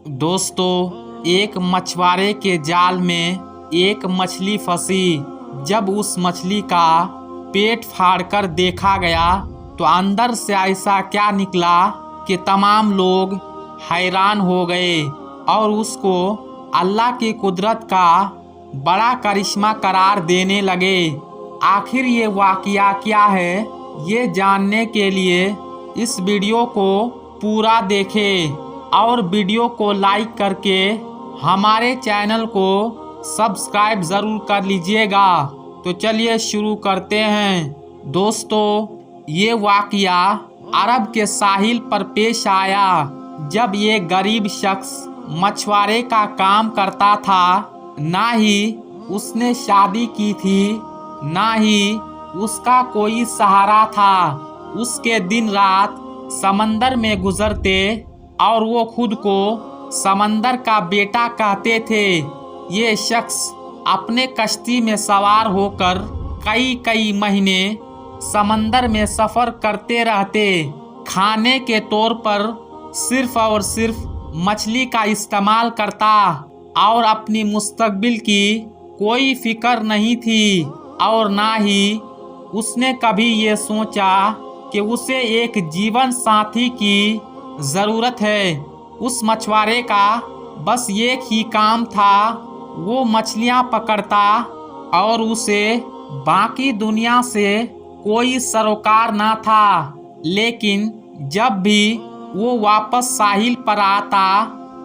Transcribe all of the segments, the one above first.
दोस्तों, एक मछुआरे के जाल में एक मछली फंसी। जब उस मछली का पेट फाड़कर देखा गया तो अंदर से ऐसा क्या निकला कि तमाम लोग हैरान हो गए और उसको अल्लाह की कुदरत का बड़ा करिश्मा करार देने लगे। आखिर ये वाकया क्या है, ये जानने के लिए इस वीडियो को पूरा देखें और वीडियो को लाइक करके हमारे चैनल को सब्सक्राइब ज़रूर कर लीजिएगा। तो चलिए शुरू करते हैं। दोस्तों, ये वाकया अरब के साहिल पर पेश आया जब ये गरीब शख्स मछुआरे का काम करता था। ना ही उसने शादी की थी, ना ही उसका कोई सहारा था। उसके दिन रात समंदर में गुजरते और वो खुद को समंदर का बेटा कहते थे। ये शख्स अपने कश्ती में सवार होकर कई महीने समंदर में सफ़र करते रहते। खाने के तौर पर सिर्फ और सिर्फ मछली का इस्तेमाल करता और अपनी मुस्तकबिल की कोई फिक्र नहीं थी। और ना ही उसने कभी ये सोचा कि उसे एक जीवन साथी की ज़रूरत है। उस मछुआरे का बस एक ही काम था, वो मछलियाँ पकड़ता और उसे बाकी दुनिया से कोई सरोकार ना था। लेकिन जब भी वो वापस साहिल पर आता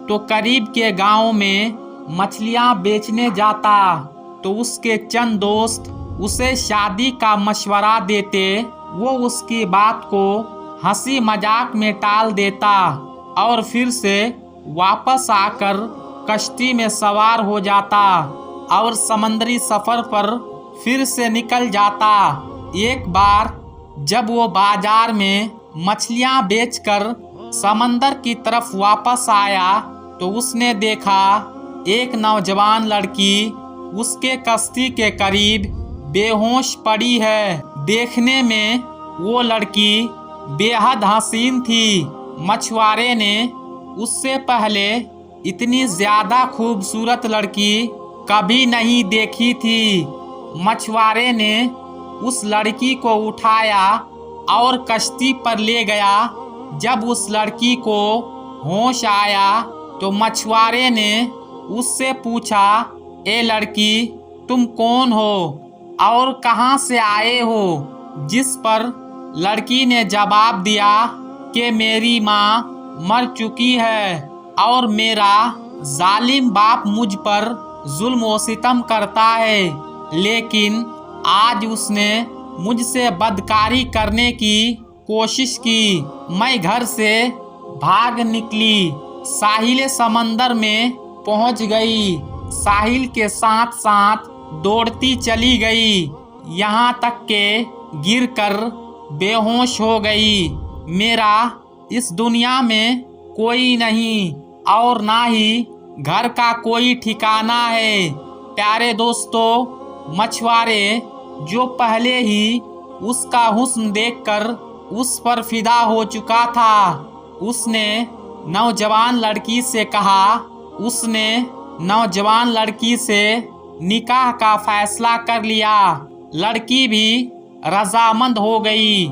तो करीब के गांव में मछलियाँ बेचने जाता तो उसके चंद दोस्त उसे शादी का मशवरा देते। वो उसकी बात को हंसी मजाक में टाल देता और फिर से वापस आकर कश्ती में सवार हो जाता और समंदरी सफ़र पर फिर से निकल जाता। एक बार जब वो बाजार में मछलियाँ बेचकर समंदर की तरफ वापस आया तो उसने देखा एक नौजवान लड़की उसके कश्ती के करीब बेहोश पड़ी है। देखने में वो लड़की बेहद हसीन थी। मछुआरे ने उससे पहले इतनी ज़्यादा खूबसूरत लड़की कभी नहीं देखी थी। मछुआरे ने उस लड़की को उठाया और कश्ती पर ले गया। जब उस लड़की को होश आया तो मछुआरे ने उससे पूछा, ए लड़की, तुम कौन हो और कहाँ से आए हो? जिस पर लड़की ने जवाब दिया कि मेरी माँ मर चुकी है और मेरा जालिम बाप मुझ पर जुल्म व सितम करता है, लेकिन आज उसने मुझसे बदकारी करने की कोशिश की। मैं घर से भाग निकली, साहिल समंदर में पहुंच गई। साहिल के साथ साथ दौड़ती चली गई, यहाँ तक के गिरकर बेहोश हो गई। मेरा इस दुनिया में कोई नहीं और ना ही घर का कोई ठिकाना है। प्यारे दोस्तों, मछुआरे जो पहले ही उसका हुस्न देखकर उस पर फिदा हो चुका था, उसने नौजवान लड़की से कहा। उसने नौजवान लड़की से निकाह का फैसला कर लिया। लड़की भी रजामंद हो गई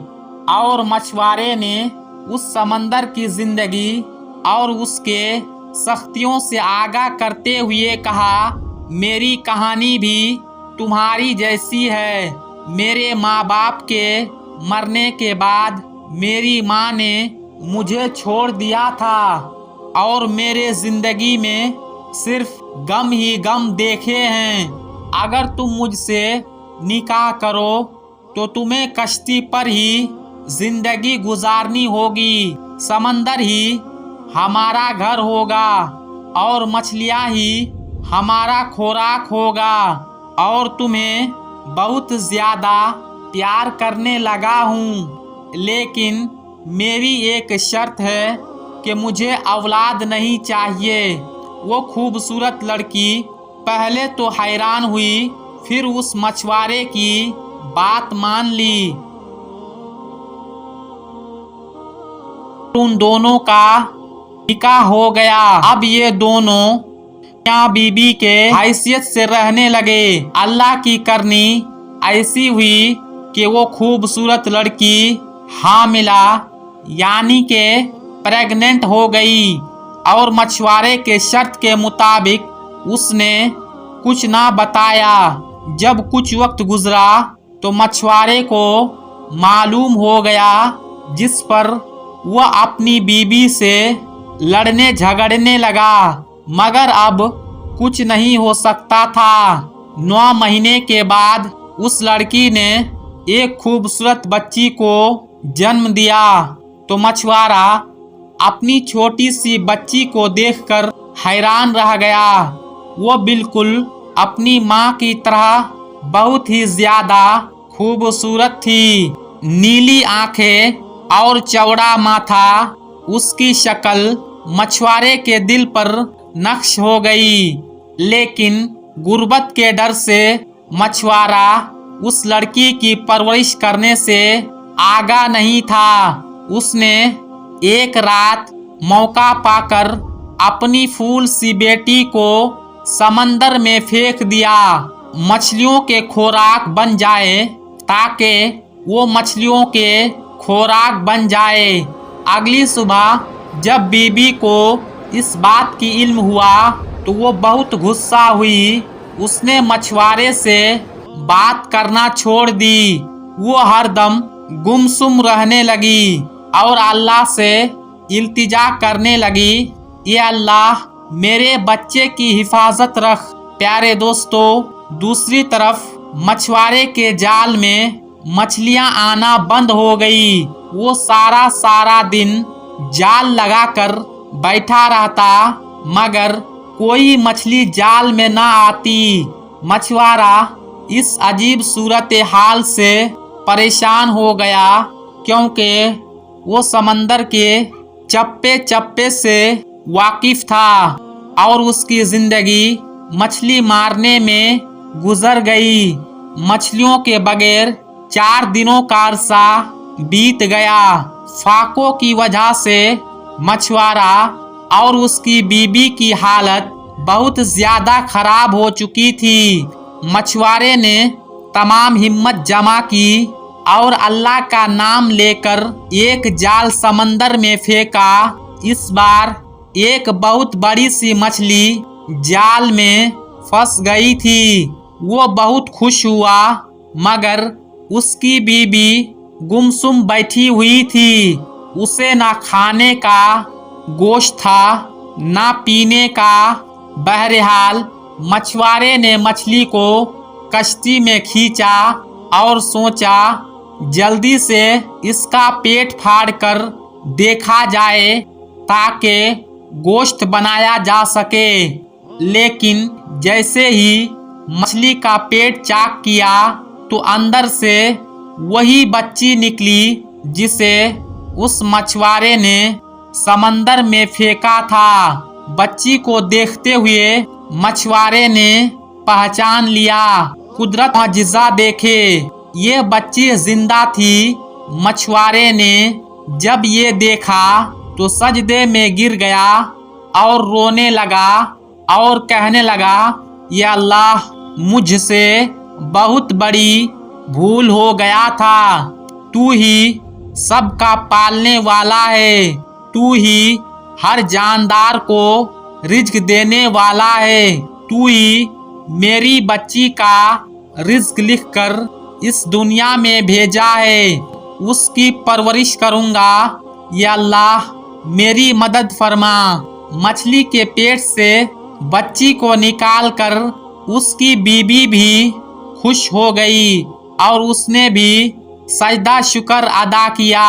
और मछुआरे ने उस समंदर की जिंदगी और उसके सख्तियों से आगाह करते हुए कहा, मेरी कहानी भी तुम्हारी जैसी है। मेरे माँ बाप के मरने के बाद मेरी माँ ने मुझे छोड़ दिया था और मेरे जिंदगी में सिर्फ गम ही गम देखे हैं। अगर तुम मुझसे निकाह करो तो तुम्हें कश्ती पर ही जिंदगी गुजारनी होगी। समंदर ही हमारा घर होगा और मछलियाँ ही हमारा खुराक होगा और तुम्हें बहुत ज़्यादा प्यार करने लगा हूँ। लेकिन मेरी एक शर्त है कि मुझे औलाद नहीं चाहिए। वो खूबसूरत लड़की पहले तो हैरान हुई, फिर उस मछुआरे की बात मान ली। उन दोनों का निकाह हो गया। अब ये दोनों मियाँ बीबी के हैसियत से रहने लगे। अल्लाह की करनी ऐसी हुई कि वो खूबसूरत लड़की हामिला यानी के प्रेग्नेंट हो गई और मछुआरे के शर्त के मुताबिक उसने कुछ ना बताया। जब कुछ वक्त गुजरा तो मछुआरे को मालूम हो गया, जिस पर वह अपनी बीबी से लड़ने झगड़ने लगा, मगर अब कुछ नहीं हो सकता था। 9 महीने के बाद उस लड़की ने एक खूबसूरत बच्ची को जन्म दिया तो मछुआरा अपनी छोटी सी बच्ची को देखकर हैरान रह गया। वो बिल्कुल अपनी माँ की तरह बहुत ही ज्यादा खूबसूरत थी। नीली आंखें और चौड़ा माथा, उसकी शक्ल मछुआरे के दिल पर नक्श हो गई। लेकिन गुर्बत के डर से मछुआरा उस लड़की की परवरिश करने से आगा नहीं था। उसने एक रात मौका पाकर अपनी फूल सी बेटी को समंदर में फेंक दिया, मछलियों के खोराक बन जाए, ताकि वो मछलियों के खोराक बन जाए। अगली सुबह जब बीबी को इस बात की इल्म हुआ तो वो बहुत गुस्सा हुई। उसने मछुआरे से बात करना छोड़ दी। वो हरदम गुमसुम रहने लगी और अल्लाह से इल्तिजा करने लगी, ये अल्लाह मेरे बच्चे की हिफाजत रख। प्यारे दोस्तों, दूसरी तरफ मछुआरे के जाल में मछलियां आना बंद हो गई। वो सारा दिन जाल लगाकर बैठा रहता, मगर कोई मछली जाल में ना आती। मछुआरा इस अजीब सूरत हाल से परेशान हो गया, क्योंकि वो समंदर के चप्पे चप्पे से वाकिफ था और उसकी जिंदगी मछली मारने में गुजर गई। मछलियों के बगैर 4 दिनों का अरसा बीत गया। फाकों की वजह से मछुआरा और उसकी बीबी की हालत बहुत ज्यादा खराब हो चुकी थी। मछुआरे ने तमाम हिम्मत जमा की और अल्लाह का नाम लेकर एक जाल समंदर में फेंका। इस बार एक बहुत बड़ी सी मछली जाल में फंस गई थी। वो बहुत खुश हुआ, मगर उसकी बीबी गुमसुम बैठी हुई थी। उसे ना खाने का गोश्त था, ना पीने का। बहरहाल मछुआरे ने मछली को कश्ती में खींचा और सोचा जल्दी से इसका पेट फाड़कर देखा जाए ताकि गोश्त बनाया जा सके। लेकिन जैसे ही मछली का पेट चाक किया तो अंदर से वही बच्ची निकली जिसे उस मछुआरे ने समंदर में फेंका था। बच्ची को देखते हुए मछुआरे ने पहचान लिया। कुदरत मुअजिज़ा देखे, ये बच्ची जिंदा थी। मछुआरे ने जब ये देखा तो सजदे में गिर गया और रोने लगा और कहने लगा, या अल्लाह, मुझसे बहुत बड़ी भूल हो गया था। तू ही सबका पालने वाला है, तू ही हर जानदार को रिज्क देने वाला है। तू ही मेरी बच्ची का रिज्क लिखकर इस दुनिया में भेजा है। उसकी परवरिश करूँगा, या अल्लाह मेरी मदद फरमा। मछली के पेट से बच्ची को निकालकर उसकी बीबी भी खुश हो गई और उसने भी सजदा शुक्र अदा किया।